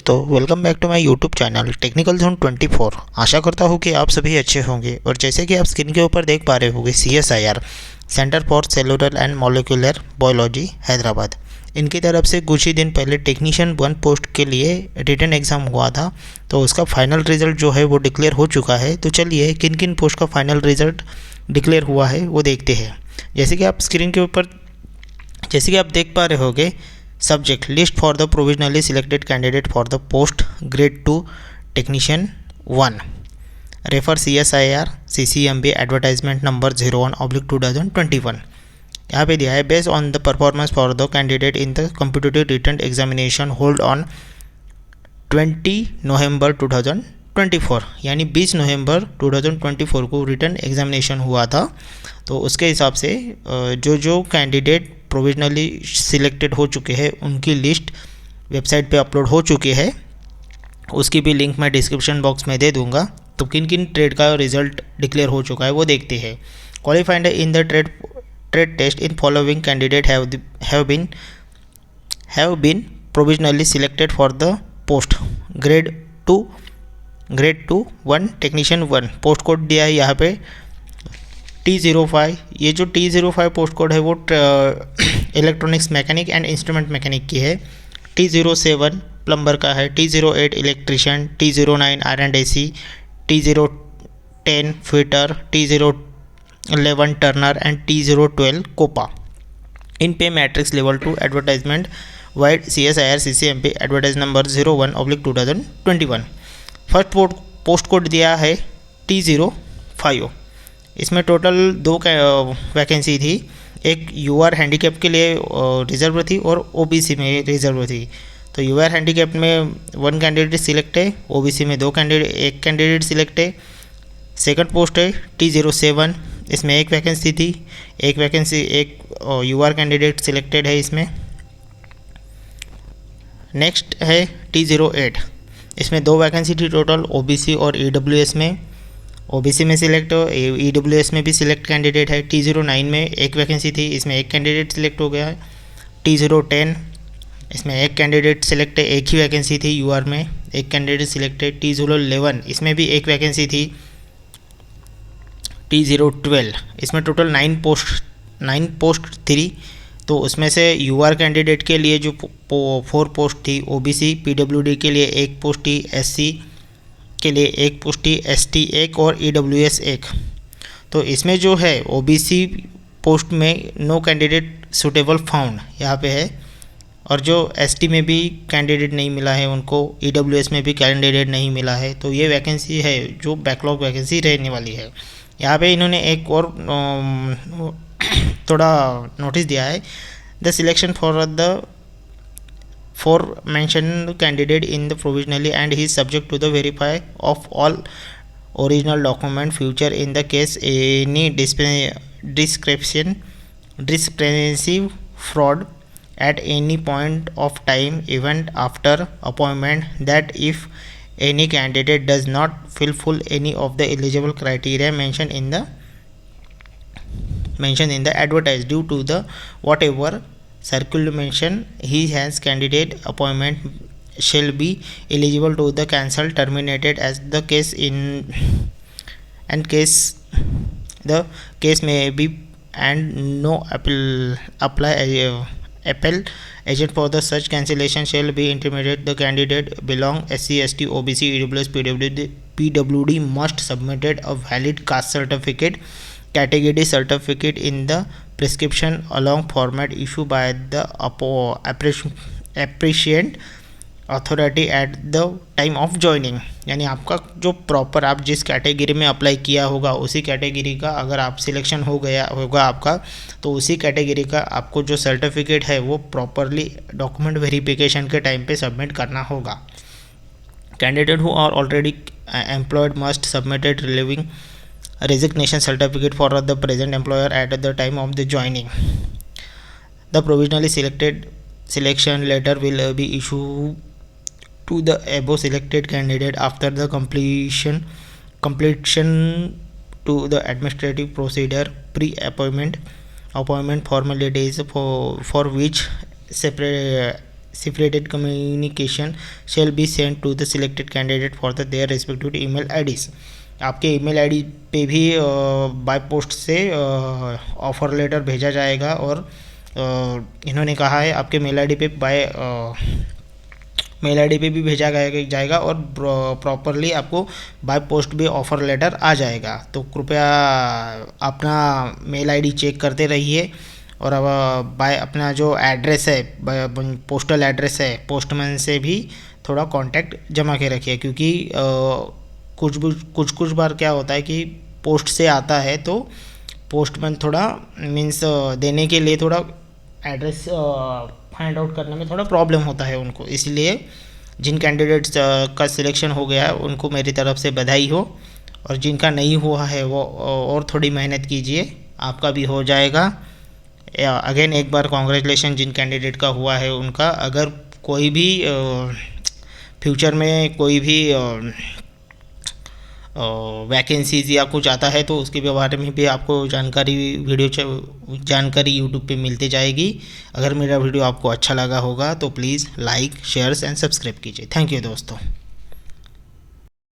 दोस्तों, welcome back to my YouTube channel technical zone 24। आशा करता हूँ कि आप सभी अच्छे होंगे। और जैसे कि आप स्क्रीन के ऊपर देख पा रहे होंगे, CSIR centre for cellular and molecular biology Hyderabad, इनकी तरफ से कुछ ही दिन पहले टेक्नीशियन 1 पोस्ट के लिए रिटन एग्ज़ाम हुआ था। तो उसका फाइनल रिजल्ट जो है वो डिक्लेयर हो चुका है। तो चलिए किन किन पोस्ट का फाइनल रिजल्ट डिक्लेयर हुआ है वो देखते हैं। जैसे कि आप स्क्रीन के ऊपर देख पा रहे होंगे, subject list for the provisionally selected candidate for the post grade 2 technician 1, refer CSIR CCMB advertisement number 01/2021। यहाँ पे दिया है based on the performance for the candidate in the competitive written examination hold on 20 November 2024, यानी 20 November 2024 को written examination हुआ था। तो उसके हिसाब से जो कैंडिडेट प्रोविजनली सिलेक्टेड हो चुके हैं उनकी लिस्ट वेबसाइट पे अपलोड हो चुकी है। उसकी भी लिंक मैं डिस्क्रिप्शन बॉक्स में दे दूंगा। तो किन किन ट्रेड का रिजल्ट डिक्लेयर हो चुका है वो देखते हैं। Qualified in the trade test in following candidate have been provisionally selected for the post grade 2 1 technician 1। Post code दिया है यहाँ पे T05। ये जो T05 पोस्ट कोड है वो electronics mechanic and instrument mechanic की है। T07 प्लम्बर का है, T08 electrician, T09 R&AC, T010 fitter, T011 turner and T012 COPA. इन pay matrix level 2 advertisement vide CSIR CCMP advertise number 01/2021। First post code दिया है T05। इसमें total 2 vacancy थी। एक UR हैंडीकैप के लिए रिजर्व थी और OBC में रिजर्व थी। तो UR हैंडीकैप में 1 कैंडिडेट सिलेक्ट है, OBC में 1 कैंडिडेट सिलेक्ट है। सेकंड पोस्ट है T07, इसमें 1 वैकेंसी थी, एक UR कैंडिडेट सिलेक्टेड है इसमें। नेक्स्ट है T08, इसमें 2 वैकेंसी थी टोटल, OBC और EWS में। OBC में सिलेक्ट हो, EWS में भी सिलेक्ट कैंडिडेट है। T09 में 1 वैकेंसी थी, इसमें 1 कैंडिडेट सिलेक्ट हो गया है। T010, इसमें 1 कैंडिडेट सिलेक्ट है, 1 ही वैकेंसी थी UR में, 1 कैंडिडेट सिलेक्ट है। T011, इसमें भी 1 वैकेंसी थी। T012, इसमें टोटल 9 पोस्ट थी। तो उसमें से UR कैंडिडेट के लिए जो 4 पोस्ट थी, OBC PWD के लिए 1 पोस्ट थी, SC के लिए 1 पोस्ट थी, ST 1 और EWS 1। तो इसमें जो है OBC पोस्ट में नो कैंडिडेट सुटेबल फाउंड यहाँ पे है। और जो ST में भी कैंडिडेट नहीं मिला है उनको, EWS में भी कैंडिडेट नहीं मिला है। तो ये वैकेंसी है जो बैकलॉग वैकेंसी रहने वाली है। यहाँ पे इन्होंने एक और थोड़ा नोटिस दिया है, the selection for mentioned candidate in the provisionally and he is subject to the verify of all original document future in the case any discrepancy fraud at any point of time even after appointment, that if any candidate does not fulfill any of the eligible criteria mentioned in the advertise due to the whatever circular mention he has, candidate appointment shall be eligible to the cancel terminated as the case the case may be, and no apply appeal agent for the such cancellation shall be intimated. The candidate belong SC ST OBC EWS PWD must submitted a valid caste certificate, category certificate in the prescription along format issued by the appreciate authority at the time of joining. यानी आपका जो proper आप जिस category में apply किया होगा उसी category का अगर आप सिलेक्शन हो गया होगा आपका, तो उसी कैटेगरी का आपको जो सर्टिफिकेट है वो प्रॉपरली डॉक्यूमेंट वेरिफिकेशन के टाइम पे सबमिट करना होगा। Candidate who are already employed must submitted relieving resignation certificate for the present employer at the time of the joining. The provisionally selection letter will be issued to the above selected candidate after the completion to the administrative procedure appointment formalities for which separated communication shall be sent to the selected candidate for their respective email IDs। आपके email ID पे भी by post से offer letter भेजा जाएगा और इन्होंने कहा है आपके मेल आईडी पे मेल आईडी पे भी भेजा जाएगा और प्रॉपरली आपको बाय पोस्ट भी ऑफ़र लेटर आ जाएगा। तो कृपया अपना मेल आईडी चेक करते रहिए और अब बाय अपना जो एड्रेस है पोस्टल एड्रेस है पोस्टमैन से भी थोड़ा कांटेक्ट जमा के रखिए, क्योंकि कुछ बार क्या होता है कि पोस्ट से आता है तो पोस्टमैन थोड़ा मीन्स देने के लिए थोड़ा एड्रेस फाइंड आउट करने में थोड़ा प्रॉब्लम होता है उनको। इसलिए जिन कैंडिडेट्स का सिलेक्शन हो गया है उनको मेरी तरफ से बधाई हो, और जिनका नहीं हुआ है वो और थोड़ी मेहनत कीजिए, आपका भी हो जाएगा। अगेन एक बार कॉन्ग्रेचुलेशन जिन कैंडिडेट का हुआ है उनका। अगर कोई भी फ्यूचर में कोई भी वैकेंसीज या कुछ आता है तो उसके बारे में भी आपको जानकारी यूट्यूब पे मिलती जाएगी। अगर मेरा वीडियो आपको अच्छा लगा होगा तो please like shares and subscribe कीजिए। थैंक यू दोस्तों।